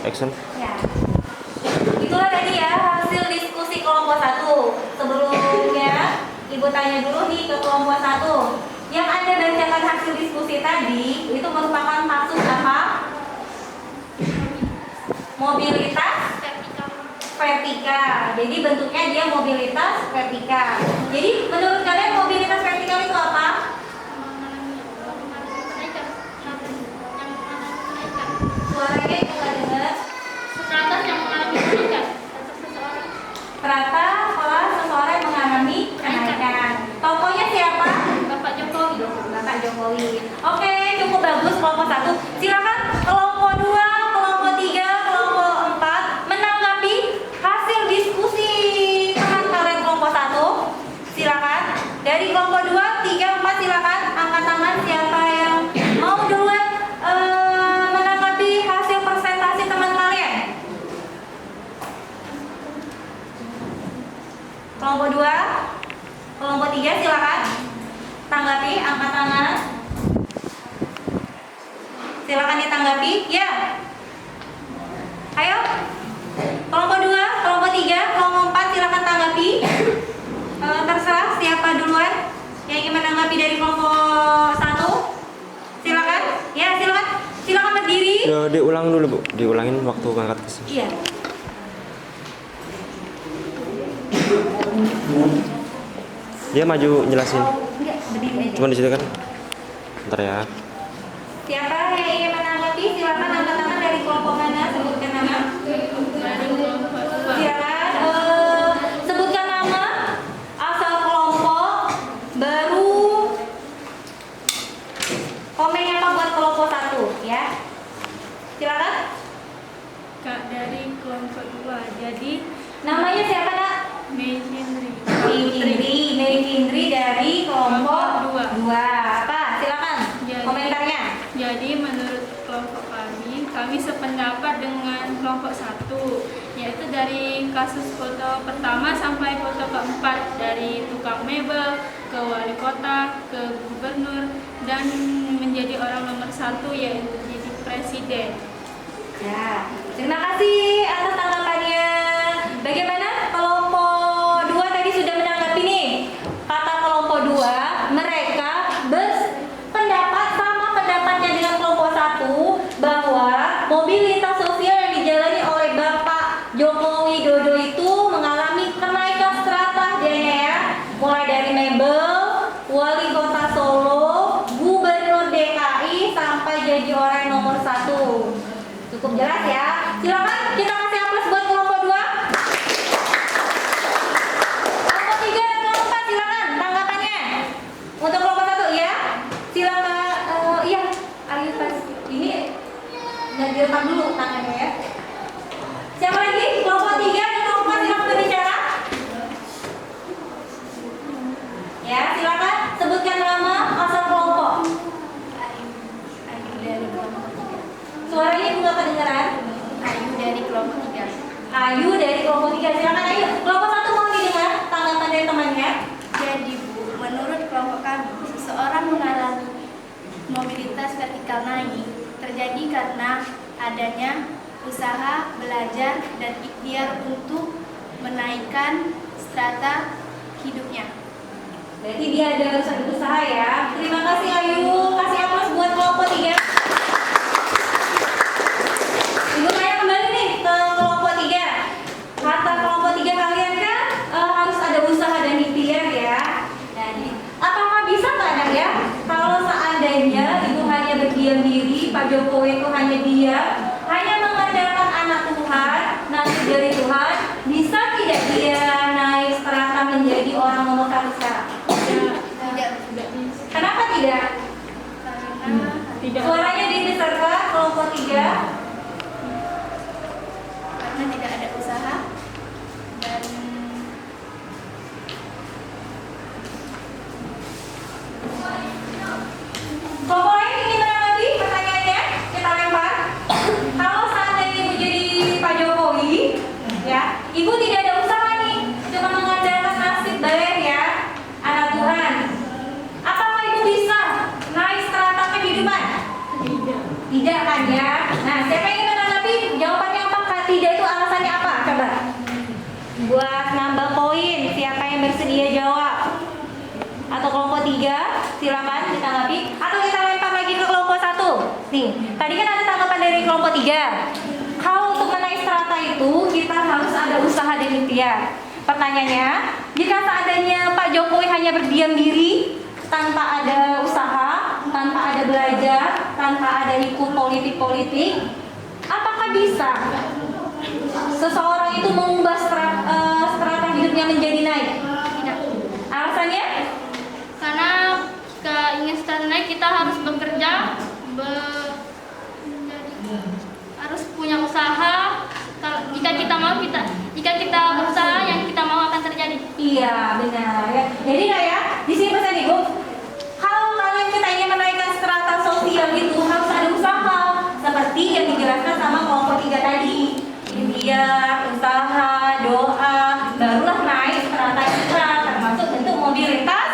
action. Ya. Itulah tadi ya hasil diskusi kelompok 1. Sebelumnya Ibu tanya dulu nih ke kelompok 1. Yang Anda bacakan hasil diskusi tadi itu merupakan kasus apa? Mobilitas vertikal. Jadi bentuknya dia mobilitas vertikal. Jadi menurut kalian mobilitas vertikal itu apa? Suaranya itu nggak dengar. Strata yang mengalami kenaikan seseorang. Strata sekolah seseorang yang mengalami kenaikan. Tokohnya siapa? Bapak Jokowi. Bapak Jokowi. Oke, cukup bagus kelompok 1. Silakan kelompok 2, kelompok 3, kelompok 4 menanggapi hasil diskusi teman kalian kelompok 1. Silakan. Dari kelompok 2, 3, 4 silakan angkat tangan siapa yang mau duluan menanggapi hasil presentasi teman kalian. Kelompok 2, kelompok 3 silakan. Tanggapi, angkat tangan. Silakan ditanggapi. Ya. Ayo. Kelompok 2, kelompok 3, kelompok 4 silakan tanggapi. Terserah siapa duluan yang ingin menanggapi dari kelompok 1. Silakan. Ya, silakan. Silakan berdiri. Ya, diulang dulu Bu, diulangin waktu ngangkat ke sini. Iya. Dia maju jelasin. Enggak, berdiri aja. Cuma di situ kan. Bentar ya. Siapa yang ingin menanggapi silakan angkat tangan dari kelompok mana, sebutkan nama. Dari kelompok 2. Silakan sebutkan nama, asal kelompok, baru komen apa buat kelompok 1 ya. Silakan. Kak dari kelompok 2. Jadi Namanya siapa nak? Mei Hindri. Mary Findri dari kelompok Dua. 2. Apa? Silakan. Jadi- Komentarnya. Jadi menurut kelompok kami sependapat dengan kelompok 1, yaitu dari kasus foto pertama sampai foto keempat, dari tukang mebel ke wali kota ke gubernur dan menjadi orang nomor 1 yaitu jadi presiden. Ya, terima kasih atas tanggapannya. Bagaimana kelompok 2 tadi sudah menanggapi nih? Kata kelompok 2, mereka berpendapat sama pendapatnya dengan kelompok 1 bahwa mobilitas sosial yang dijalani oleh Bapak Joko Widodo itu mengalami kenaikan strata ya. Mulai dari mebel, wali kota Solo, gubernur DKI sampai jadi orang nomor 1. Cukup jelas ya. Silakan kita kasih aplaus buat kelompok 2. Kelompok 3 dan kelompok 4 silakan tanggapannya. Untuk kelompok 1 ya. Silakan iya, ayo pas ini nggak direkam dulu tangannya ya. Siapa lagi? Kelompok 3 dan kelompok 4 silakan berbicara. Ya, silakan sebutkan nama asal kelompok. Ayu dari kelompok 3. Suaranya ibu nggak kedengeran. Ayu dari kelompok 3. Ayu dari kelompok 3 silakan Ayu. Kelompok 1 mau didengar tanggapan dari temannya. Jadi Bu, menurut kelompok kami, seseorang mengalami mobilitas vertikal naik terjadi karena adanya usaha, belajar, dan ikhtiar untuk menaikkan strata hidupnya. Berarti dia ada usaha ya. Terima kasih Ayu. Kasih aplaus buat kelompok 3. Ibu tanya kembali nih ke kelompok 3. Kata kelompok 3 kalian kan harus ada usaha dan ikhtiar ya. Nah, ini. Apakah bisa nggak Nak ya? Kalau seandainya ibu hanya berdiam diri, Pak Jokowi itu hanya diam, hanya mengandalkan anak Tuhan, nasib dari Tuhan, bisa tidak dia naik strata menjadi orang nomor 1 sekarang? Tidak bisa. Kenapa tidak? karena Tidak. Suaranya dibesarkan kelompok 3. karena tidak ada usaha dan Kelompok lain ingin menanggapi pertanyaannya? Kita lempar. Kalau seandainya ibu jadi Pak Jokowi, ya, ibu tidak ada usaha nih, cuma mengandalkan nasib baik ya, anak Tuhan. Apakah ibu bisa naik strata kehidupan? Tidak. Tidak kan ya? Nah, buat nambah poin. Siapa yang bersedia jawab? Atau kelompok 3, silakan ditanggapi. Atau kita lempar lagi ke kelompok 1. Nih, tadi kan ada tanggapan dari kelompok 3. Kalau untuk menaik strata itu kita harus ada usaha dan ikhtiar. Pertanyaannya, jika seandainya Pak Jokowi hanya berdiam diri tanpa ada usaha, tanpa ada belajar, tanpa ada ikut politik-politik, apakah bisa seseorang itu mengubah strata hidupnya menjadi naik? Tidak. Alasannya? Karena ingin strata naik kita harus bekerja, harus punya usaha. Jika kita berusaha, yang kita mau akan terjadi. Iya, benar ya. Jadi ya, di sini pesan Ibu, kalau kalian kita ingin menaikkan strata sosial itu harus ada usaha, seperti yang dijelaskan sama kelompok 3 tadi. Ikhtiar, usaha, doa, barulah naik strata kita, termasuk bentuk mobilitas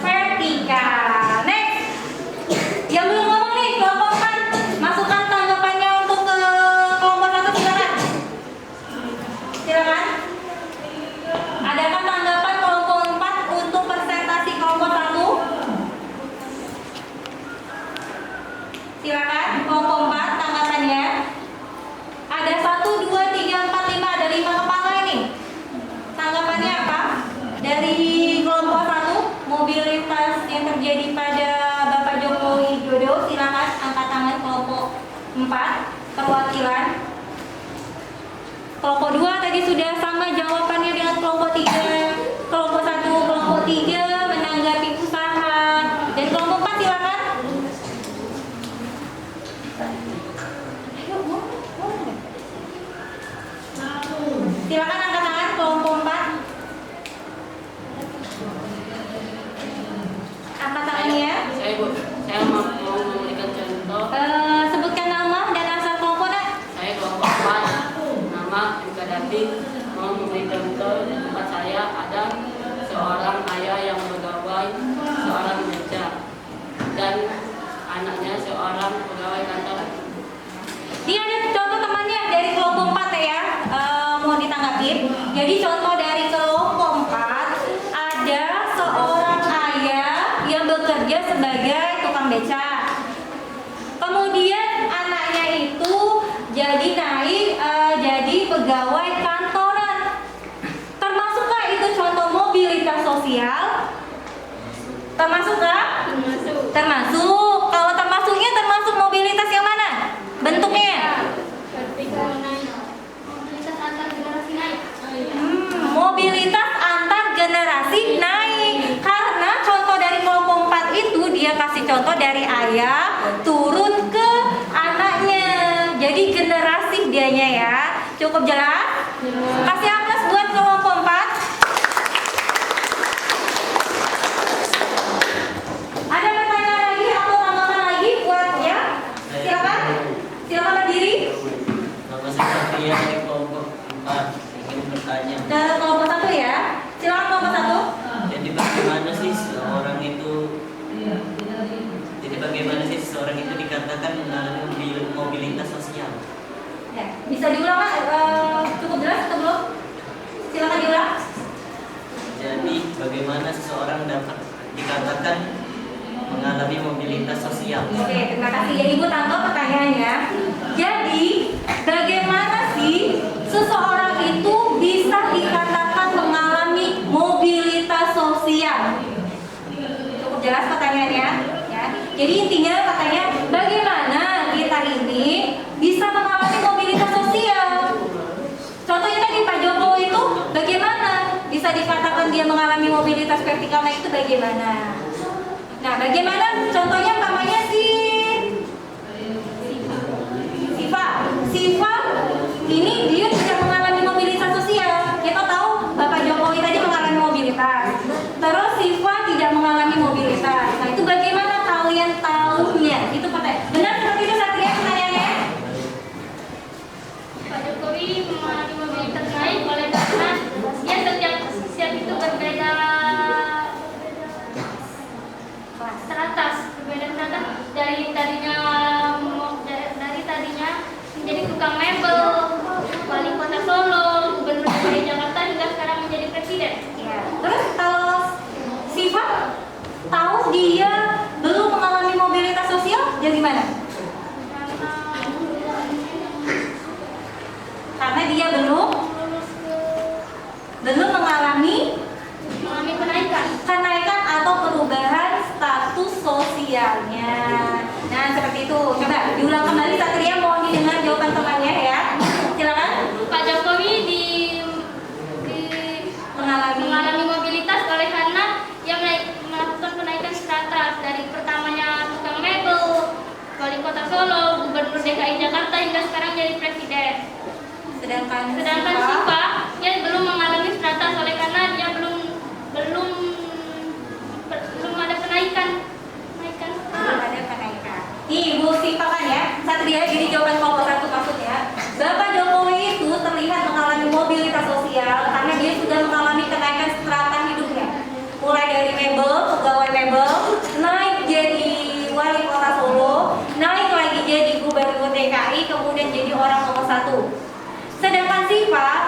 vertikal. Next, yang belum ngomong nih, kelompok 4, masukkan tanggapannya untuk ke kelompok 1, silakan. Silakan. Adakah tanggapan kelompok 4 untuk presentasi kelompok 1? Silakan, kelompok 4 tanggapannya. Ada 1, 2, 3, 4, 5, ada 5 kepala ini. Tanggapannya apa? Dari kelompok 1, mobilitas yang terjadi pada Bapak Joko Widodo, silakan angkat tangan kelompok 4, perwakilan. Kelompok 2 tadi sudah sama jawabannya dengan kelompok 3. Kelompok 1, kelompok 3 menanggapi usaha. Dan kelompok 4 silakan. Silakan angkat tangan kelompok 4. Angkat tangannya. Saya mau memberikan contoh. Sebutkan nama dan asal kelompok, Nak. Saya kelompok 4, nama Mk David. Mau memberi contoh di tempat saya ada seorang ayah yang pegawai, seorang meja, dan anaknya seorang pegawai kantor. Ini ada contoh temannya dari kelompok 4 ya, mau ditanggapi. Jadi contoh dari kelompok 4 ada seorang ayah yang bekerja sebagai tukang beca. Kemudian anaknya itu jadi naik jadi pegawai kantoran. Termasukkah itu contoh mobilitas sosial? Termasukkah? Termasuk. Kalau termasuknya termasuk mobilitas yang mana? Bentuknya? Vertikal naik. Mobilitas antar generasi naik. Mobilitas antar generasi naik. Karena contoh dari kelompok 4 itu dia kasih contoh dari ayah turun ke anaknya. Jadi generasi dianya ya. Cukup jelas? Kasih aplaus buat kelompok 4. Ada pertanyaan lagi atau tanggapan lagi buat ya? Silakan. Silakan berdiri. Nama saya Satria dari kelompok 4. Ingin bertanya. Dari kelompok 1 ya. Silakan kelompok 1. Jadi bagaimana sih seorang itu dikatakan mengalami mobilitas sosial? Ya, bisa diulang Kak? Cukup jelas atau belum? Silakan diulang. Jadi bagaimana seseorang dapat dikatakan mengalami mobilitas sosial? Oke, terima kasih ya Ibu tangkap pertanyaannya. Jadi, bagaimana sih seseorang itu bisa dikatakan mengalami mobilitas sosial? Cukup jelas pertanyaannya, ya. Jadi intinya katanya bagaimana kita ini bisa mengalami mobilitas sosial. Contohnya tadi Pak Jokowi itu bagaimana bisa dikatakan dia mengalami mobilitas vertikal, nah itu bagaimana? Nah, bagaimana contohnya namanya Siva ini dia tidak mengalami mobilitas sosial. Kita tahu Bapak Jokowi tadi mengalami mobilitas. Terus Siva tidak mengalami mobilitas. Nah, itu bagaimana kalian tahunya? Itu pertanyaan. Benar seperti itu Satria pertanyaannya? Pak Jokowi mengalami mobilitas naik oleh karena dia setiap itu berbeda strata dari tadinya menjadi tukang mebel, wali kota Solo, dia belum mengalami mobilitas sosial, jadi gimana? Karena dia belum mengalami kenaikan atau perubahan status sosialnya. Nah, seperti itu. Coba diulang kembali, Satria, mohon didengar jawaban temannya ya. Silakan. Pak Jokowi mengalami mobilitas oleh karena ia melakukan kenaikan strata dari pertamanya tukang mebel, wali kota Solo, gubernur DKI Jakarta hingga sekarang jadi presiden. Sedangkan Siva dia belum mengalami strata oleh karena dia belum ada kenaikan. belum ada kenaikan. Nih, Bu Siva kan ya, Satria, jadi jawaban kelompok 1 maksudnya. Bapak Jokowi itu terlihat mengalami mobilitas sosial karena dia sudah mengalami kenaikan strata hidupnya. Mulai dari mebel, pegawai mebel, naik jadi wali kota Solo, naik lagi jadi gubernur DKI, kemudian jadi orang nomor 1. Sedangkan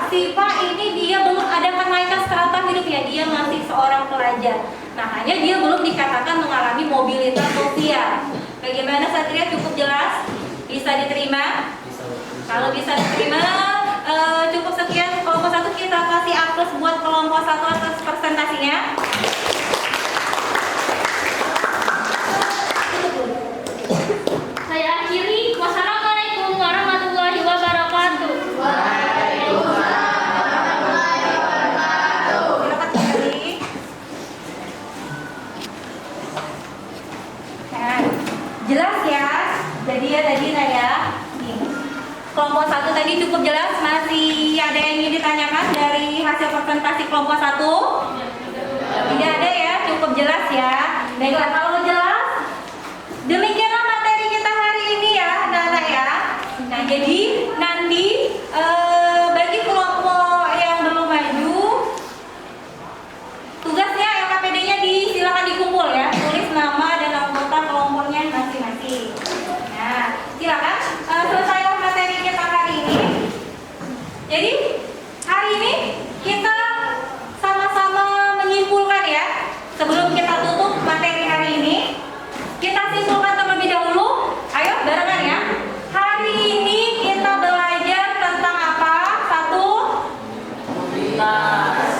Siva ini dia belum ada kenaikan strata hidupnya, dia masih seorang pelajar. Makanya dia belum dikatakan mengalami mobilitas sosial. Bagaimana Satria, cukup jelas? Bisa diterima? Kalau bisa diterima, cukup sekian kelompok 1, kita kasih A+ buat kelompok 1 atas presentasinya. Saya akhiri. Wassalamualaikum warahmatullahi wabarakatuh. Silakan kembali. Nah, jelas ya. Jadi ya tadi saya nih. Kelompok 1 tadi cukup jelas. Masih ada yang ingin ditanyakan dari hasil presentasi kelompok 1? Tidak ada ya, cukup jelas ya. Baiklah, kalau jelas, demikianlah materi kita hari ini ya, anak-anak ya. Nah, jadi nanti bagi kelompok yang belum maju, tugasnya LKPD-nya silakan dikumpul ya, tulis nama dan anggota kelompoknya masing-masing. Nah, silakan selesaikan materi kita hari ini. Jadi hari ini kita sama-sama menyimpulkan ya. Sebelum kita tutup materi hari ini, kita simpulkan terlebih dahulu. Ayo barengan ya. Hari ini kita belajar tentang apa? 1.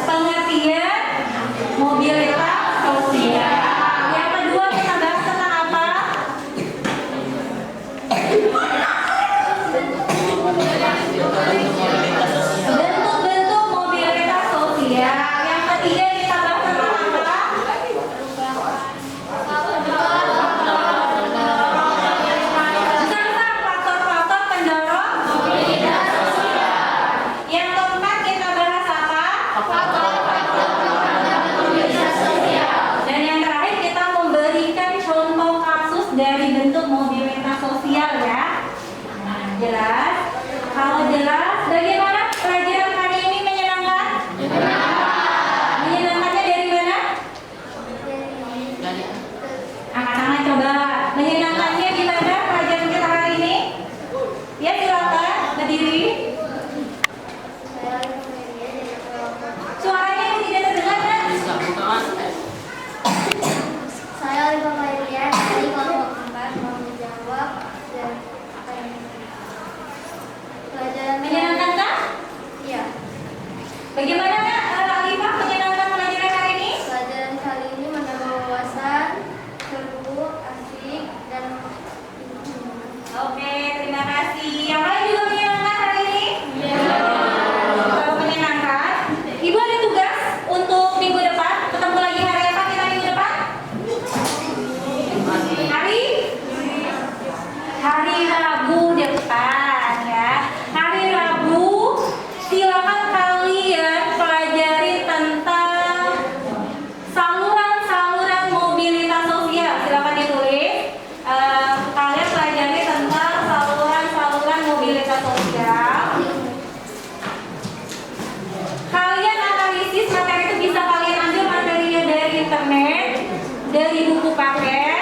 Pengertian mobilitas sosial. Yang kedua kita bahas tentang apa? Bentuk-bentuk mobilitas sosial. Yang ketiga kita bahas tentang apa? Tentang faktor-faktor pendorong mobilitas sosial. Yang keempat kita bahas apa? Dan yang terakhir kita memberikan contoh kasus dari bentuk mobilitas sosial ya. Nah, jelas? Kalau jelas, bagaimana pelajaran hari ini menyenangkan? Menyenangkannya dari mana? Angkat-angkat coba. Menyenangkannya gimana pelajaran kita hari ini? Ya silakan berdiri. Suaranya ini tidak terdengar kan? Saya Olivia Maria dari kelompok 4 mau menjawab dan pelajaran Menyenangkan kan? Iya. Bagaimana Alifah menyenangkan pelajaran hari ini? Pelajaran kali ini menambah wawasan, seru, asik, dan Oke, terima kasih. Yang lain juga menyenangkan hari ini? Iya. Kalau menyenangkan, Ibu ada tugas untuk minggu depan. Ketemu lagi hari apa kita minggu depan? Hari Rabu depan ya. Hari Rabu silakan kalian pelajari tentang saluran-saluran mobilitas sosial. Silakan ditulis. Kalian pelajari tentang saluran-saluran mobilitas sosial. Kalian analisis materi itu bisa kalian ambil materinya dari internet, dari buku paket.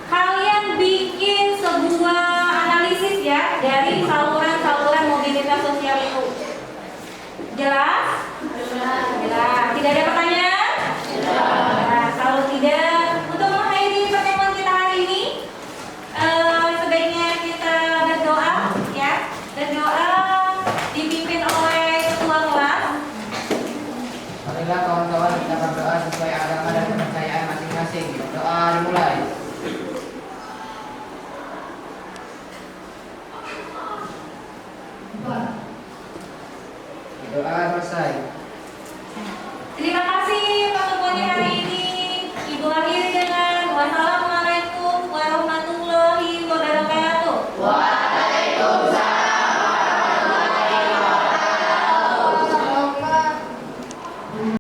Kalian bikin sebuah analisis ya dari saluran-saluran mobilitas sosial itu. Jelas? Jelas. Tidak ada pertanyaan? Jelas. Nah, kalau tidak, untuk Silakan mulai.